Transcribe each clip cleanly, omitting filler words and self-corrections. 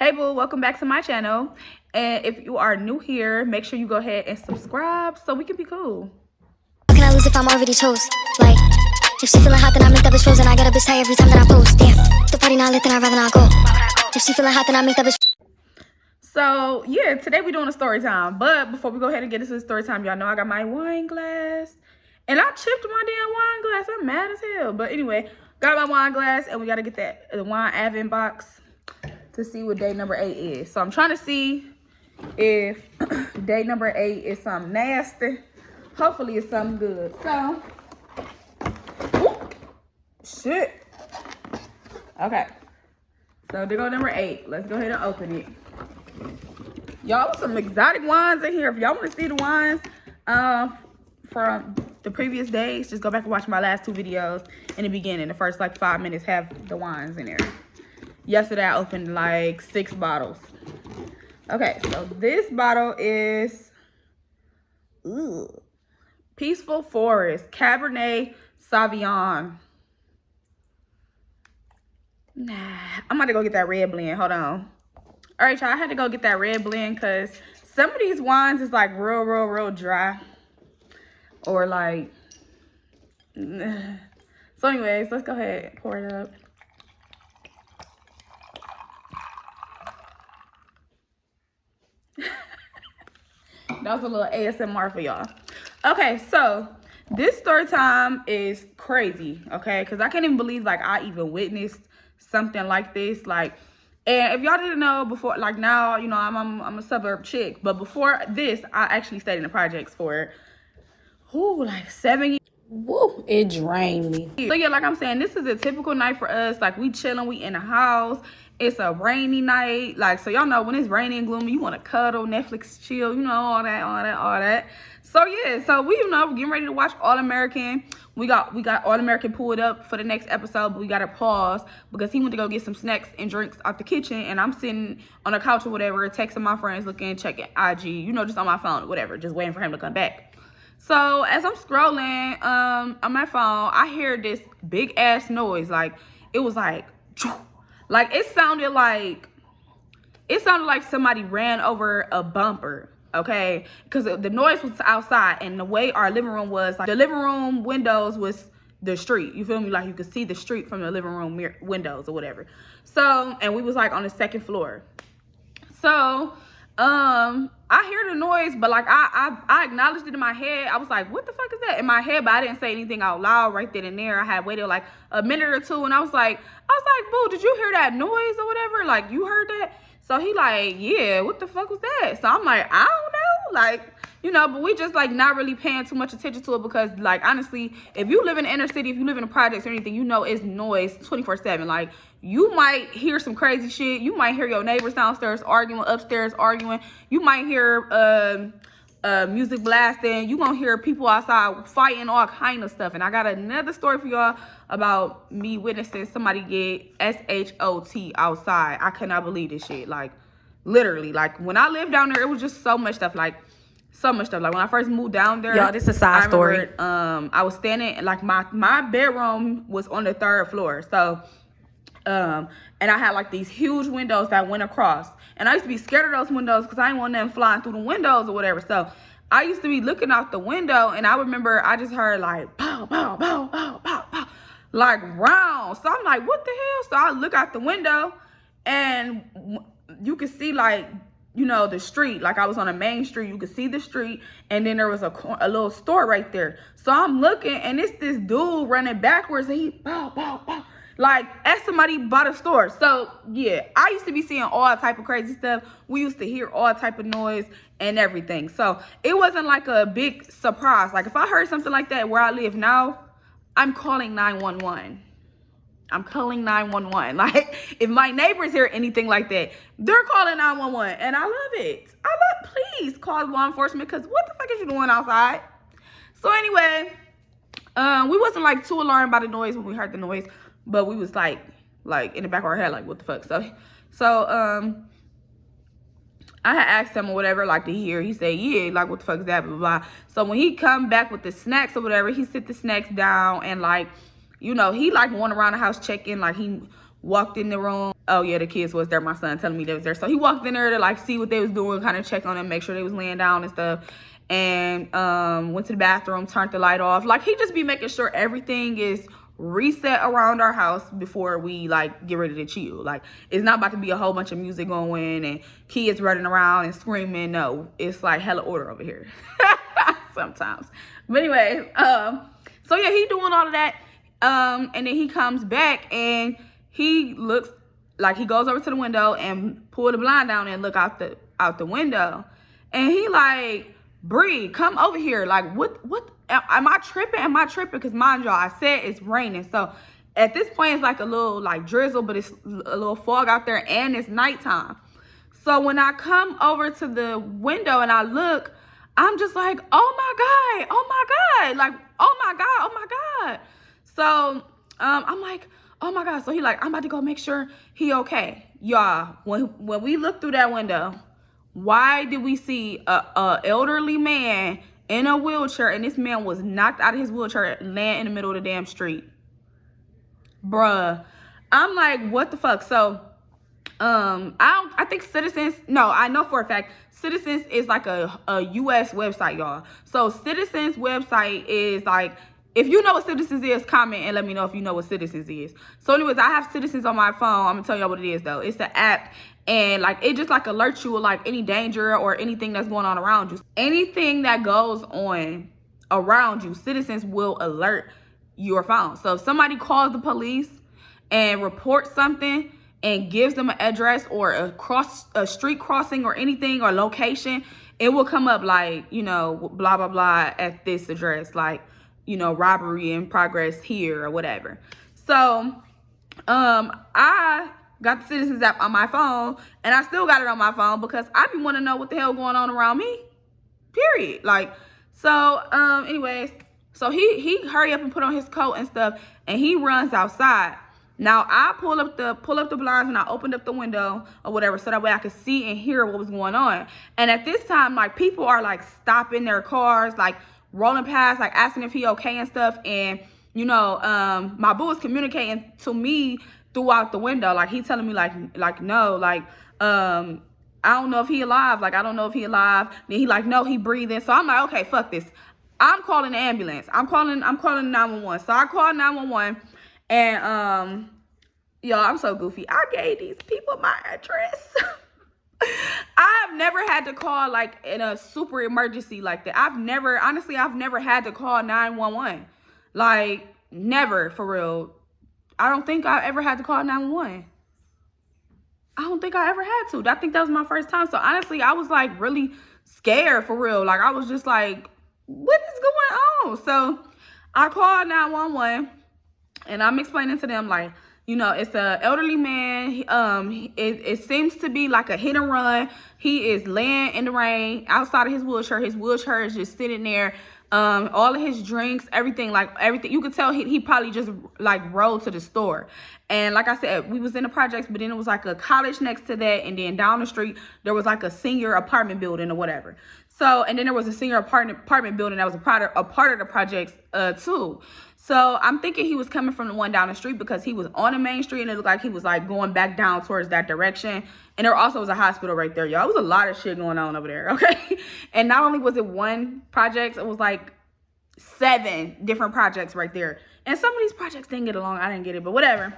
Hey boo, welcome back to my channel. And if you are new here, make sure you go ahead and subscribe so we can be cool. How can I lose if I'm already chose? Like, if she feeling hot, then I make that bitch frozen. I get a bitch tired every time that I post. Damn, the party not lit, then I'd rather not go. If she feeling hot, then I make that bitch. So yeah, today we're doing a story time. But before we go ahead and get into the story time, y'all know I got my wine glass. And I chipped my damn wine glass. I'm mad as hell. But anyway, got my wine glass and we gotta get the wine advent box to see what day number 8 is. So I'm trying to see if day number 8 is something nasty. Hopefully it's something good. So, whoop, shit. Okay. So there go number 8. Let's go ahead and open it. Y'all, some exotic wines in here. If y'all want to see the wines from the previous days, just go back and watch my last 2 videos in the beginning. The first like 5 minutes have the wines in there. Yesterday I opened like 6 bottles. Okay, so this bottle is Peaceful Forest Cabernet Sauvignon. Nah, I'm about to go get that red blend. Hold on. All right, y'all, I had to go get that red blend because some of these wines is like real dry. Or like, so anyways, let's go ahead and pour it up. That was a little ASMR for y'all. Okay, so this story time is crazy, okay? Because I can't even believe, like, I even witnessed something like this. Like, and if y'all didn't know before, like, now, you know, I'm a suburb chick. But before this, I actually stayed in the projects for, like 7 years. Woo, it drained me. So yeah, like I'm saying, this is a typical night for us. Like, we chilling, we in the house. It's a rainy night. Like, so y'all know when it's rainy and gloomy, you want to cuddle, Netflix, chill, you know, all that. So yeah, so we, you know, we're getting ready to watch All American. We got All American pulled up for the next episode, but we gotta pause because he went to go get some snacks and drinks out the kitchen, and I'm sitting on the couch or whatever, texting my friends, looking, checking IG, you know, just on my phone or whatever, just waiting for him to come back. So as I'm scrolling on my phone, I hear this big ass noise. Like, it was like it sounded like somebody ran over a bumper, okay? Because the noise was outside, and the way our living room was, like, the living room windows was the street. You feel me? Like, you could see the street from the living room windows or whatever. So, and we was like on the 2nd floor. So, I hear the noise, but like I acknowledged it in my head. I was like, what the fuck is that? In my head, but I didn't say anything out loud right then and there. I had waited like a minute or 2, and I was like, boo, did you hear that noise or whatever? Like, you heard that? So he like, yeah, what the fuck was that? So I'm like, I don't know. Like, you know, but we just like not really paying too much attention to it because, like, honestly, if you live in the inner city, if you live in the projects or anything, you know it's noise 24/7. Like, you might hear some crazy shit. You might hear your neighbors downstairs arguing, upstairs arguing. You might hear music blasting. You gonna hear people outside fighting, all kind of stuff. And I got another story for y'all about me witnessing somebody get shot outside. I cannot believe this shit. Like, literally, like, when I lived down there, it was just so much stuff. Like, when I first moved down there, Y'all, this is a side story. I was standing, like, my bedroom was on the 3rd floor. So and I had like these huge windows that went across, and I used to be scared of those windows because I didn't want them flying through the windows or whatever. So I used to be looking out the window, and I remember I just heard like pow pow pow pow pow pow, like round. So I'm like, what the hell? So I look out the window, and you could see, like, you know, the street. Like, I was on a main street, you could see the street, and then there was a little store right there. So I'm looking, and it's this dude running backwards, and he pow pow pow, like as somebody bought a store. So yeah, I used to be seeing all type of crazy stuff. We used to hear all type of noise and everything. So it wasn't like a big surprise. Like, if I heard something like that where I live now, I'm calling 911. I'm calling 911. Like, if my neighbors hear anything like that, they're calling 911, and I love it. Please call law enforcement, because what the fuck is you doing outside? So anyway, we wasn't like too alarmed by the noise when we heard the noise, but we was like in the back of our head, like, what the fuck? So I had asked him or whatever, like, to hear. He said, yeah, like, what the fuck is that, blah, blah, blah. So when he come back with the snacks or whatever, he sit the snacks down, and, like, you know, he like went around the house checking, like, he walked in the room. Oh yeah, the kids was there. My son telling me they was there. So he walked in there to like see what they was doing, kind of check on them, make sure they was laying down and stuff. And went to the bathroom, turned the light off. Like, he just be making sure everything is reset around our house before we like get ready to chill. Like, it's not about to be a whole bunch of music going and kids running around and screaming. No, it's like hella order over here sometimes. But anyways, so yeah, he doing all of that. And then he comes back and he looks like, he goes over to the window and pull the blind down and look out the window. And he like, Bree, come over here. Like, what, am I tripping? Am I tripping? Because mind y'all, I said it's raining. So at this point, it's like a little like drizzle, but it's a little fog out there and it's nighttime. So when I come over to the window and I look, I'm just like, oh my God, like, oh my God. So I'm like, oh my God. So he like, I'm about to go make sure he okay. Y'all, when we look through that window, why did we see a elderly man in a wheelchair, and this man was knocked out of his wheelchair, laying in the middle of the damn street? Bruh. I'm like, what the fuck? So I think Citizens, no, I know for a fact Citizens is like a US website, y'all. So Citizens website is like, if you know what Citizens is, comment and let me know if you know what Citizens is. So anyways, I have Citizens on my phone. I'm gonna tell y'all what it is though. It's the app, and like, it just like alerts you of like any danger or anything that's going on around you. Anything that goes on around you, Citizens will alert your phone. So if somebody calls the police and reports something and gives them an address or a street crossing or anything or location, it will come up like, you know, blah blah blah at this address, like, you know, robbery in progress here or whatever. So I got the Citizens app on my phone, and I still got it on my phone because I be want to know what the hell going on around me, period. Like, so anyways, so he hurry up and put on his coat and stuff, and he runs outside. Now I pull up the blinds and I opened up the window or whatever, so that way I could see and hear what was going on. And at this time, like, people are like stopping their cars, like rolling past, like asking if he okay and stuff. And you know, my boo was communicating to me throughout the window, like he telling me like no, like I don't know if he alive, like I don't know if he alive. Then he like, no, he breathing. So I'm like, okay, fuck this, I'm calling the ambulance. I'm calling 911. So I called 911, and y'all, I'm so goofy. I gave these people my address. I have never had to call like in a super emergency like that. I've never had to call 911. Like, never, for real. I don't think I ever had to call 911. I don't think I ever had to. I think that was my first time. So honestly, I was like really scared, for real. Like, I was just like, what is going on? So I called 911 and I'm explaining to them, like, you know, it's an elderly man. It seems to be like a hit and run. He is laying in the rain outside of his wheelchair. His wheelchair is just sitting there. All of his drinks, everything, you could tell he probably just like rode to the store. And like I said, we was in the projects, but then it was like a college next to that, and then down the street there was like a senior apartment building or whatever. So, and then there was a senior apartment building that was a part of the projects too. So I'm thinking he was coming from the one down the street because he was on the main street, and it looked like he was like going back down towards that direction. And there also was a hospital right there, y'all. It was a lot of shit going on over there, okay? And not only was it one project, it was like 7 different projects right there. And some of these projects didn't get along. I didn't get it, but whatever.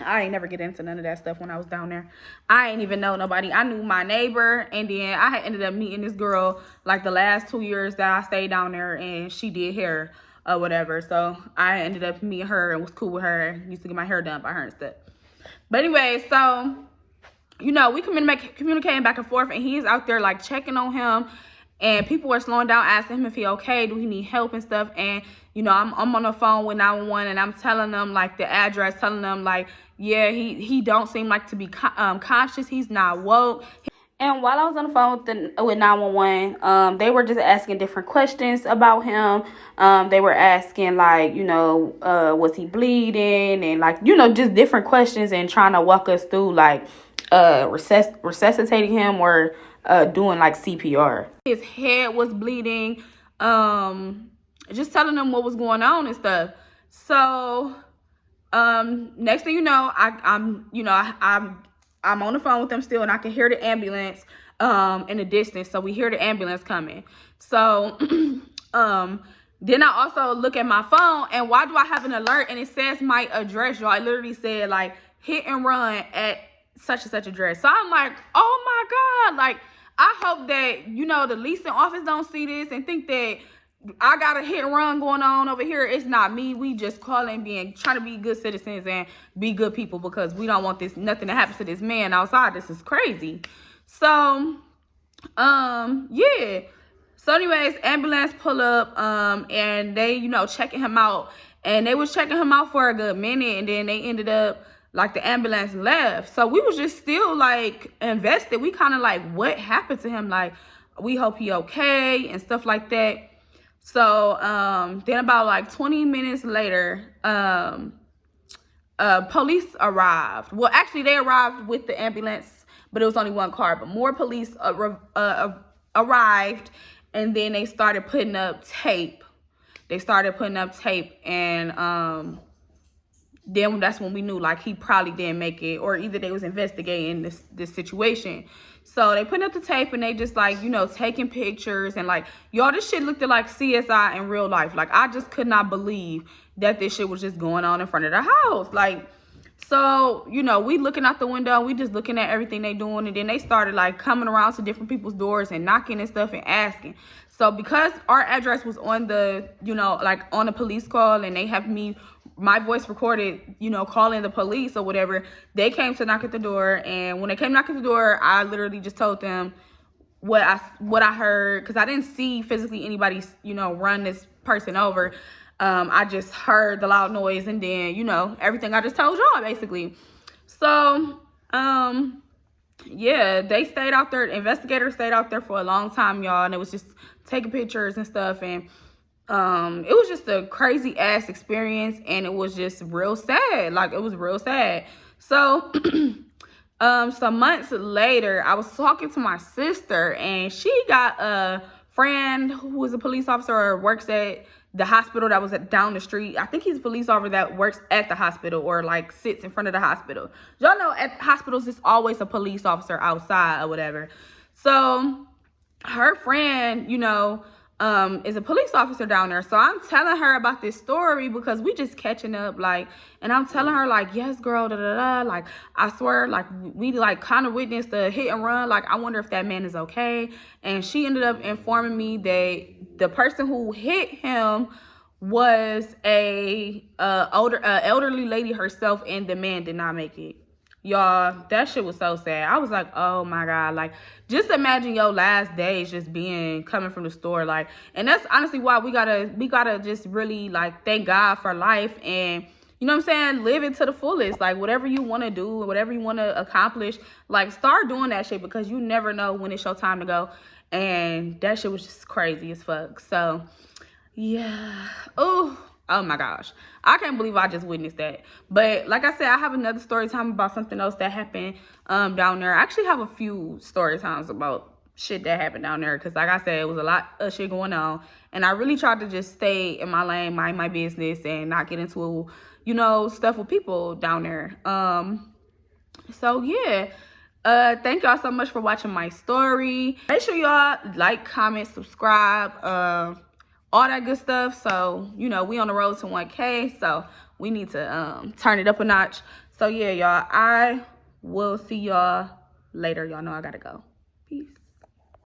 I ain't never get into none of that stuff when I was down there. I ain't even know nobody. I knew my neighbor, and then I had ended up meeting this girl like the last 2 years that I stayed down there, and she did hair or whatever. So I ended up meeting her and was cool with her. Used to get my hair done by her and stuff. But anyway, so, you know, we communicating back and forth, and he's out there like checking on him, and people were slowing down, asking him if he okay, do he need help and stuff. And you know, I'm on the phone with 911, and I'm telling them like the address, telling them like, yeah, he don't seem like to be conscious. He's not woke. And while I was on the phone with 911, they were just asking different questions about him. They were asking, like, you know, was he bleeding? And, like, you know, just different questions, and trying to walk us through, like, resuscitating him or doing, like, CPR. His head was bleeding. Just telling them what was going on and stuff. So Next thing you know, I'm on the phone with them still, and I can hear the ambulance in the distance. So we hear the ambulance coming. So then I also look at my phone, and why do I have an alert and it says my address, y'all? It literally said like hit and run at such and such address. So I'm like, oh my God, like I hope that, you know, the leasing office don't see this and think that I got a hit and run going on over here. It's not me. We just trying to be good citizens and be good people, because we don't want nothing to happen to this man outside. This is crazy. So, yeah. So anyways, ambulance pull up, and they, you know, checking him out, and they was checking him out for a good minute, and then they ended up, like, the ambulance left. So we was just still like invested. We kind of like, what happened to him? Like, we hope he okay and stuff like that. So then about like 20 minutes later, police arrived. Well, actually they arrived with the ambulance, but it was only one car. But more police arrived, and then they started putting up tape. And then that's when we knew like he probably didn't make it, or either they was investigating this situation. So they put up the tape, and they just like, you know, taking pictures, and like, y'all, this shit looked like CSI in real life. Like, I just could not believe that this shit was just going on in front of the house. Like, so, you know, we looking out the window, we just looking at everything they doing, and then they started like coming around to different people's doors and knocking and stuff and asking. So because our address was on the, you know, like on a police call, and they have my voice recorded, you know, calling the police or whatever, they came to knock at the door. And when they came knock at the door, I literally just told them what I heard, because I didn't see physically anybody, you know, run this person over. I just heard the loud noise, and then, you know, everything I just told y'all basically. So yeah, they stayed out there. Investigators stayed out there for a long time, y'all, and it was just taking pictures and stuff. And it was just a crazy ass experience, and it was just real sad. Like, it was real sad. So some months later, I was talking to my sister, and she got a friend who was a police officer or works at the hospital that was down the street. I think he's a police officer that works at the hospital, or like sits in front of the hospital. Y'all know at hospitals, there's always a police officer outside or whatever. So her friend, you know, is a police officer down there. So I'm telling her about this story, because we just catching up, like, and I'm telling her like, yes, girl, da da da, like, I swear, like, we like kind of witnessed the hit and run. Like, I wonder if that man is okay. And she ended up informing me that the person who hit him was a elderly lady herself, and the man did not make it. Y'all, that shit was so sad. I was like, oh my God, like, just imagine your last days just coming from the store, like, and that's honestly why we gotta just really like thank God for life, and you know what I'm saying, live it to the fullest. Like, whatever you want to do, whatever you want to accomplish, like, start doing that shit, because you never know when it's your time to go. And that shit was just crazy as fuck. So yeah, oh my gosh, I can't believe I just witnessed that. But like I said, I have another story time about something else that happened down there. I actually have a few story times about shit that happened down there, because like I said, it was a lot of shit going on, and I really tried to just stay in my lane, mind my business, and not get into, you know, stuff with people down there. So yeah, thank y'all so much for watching my story. Make sure y'all like, comment, subscribe, all that good stuff. So, you know, we on the road to 1K, so we need to turn it up a notch. So yeah, y'all, I will see y'all later. Y'all know I gotta go. Peace.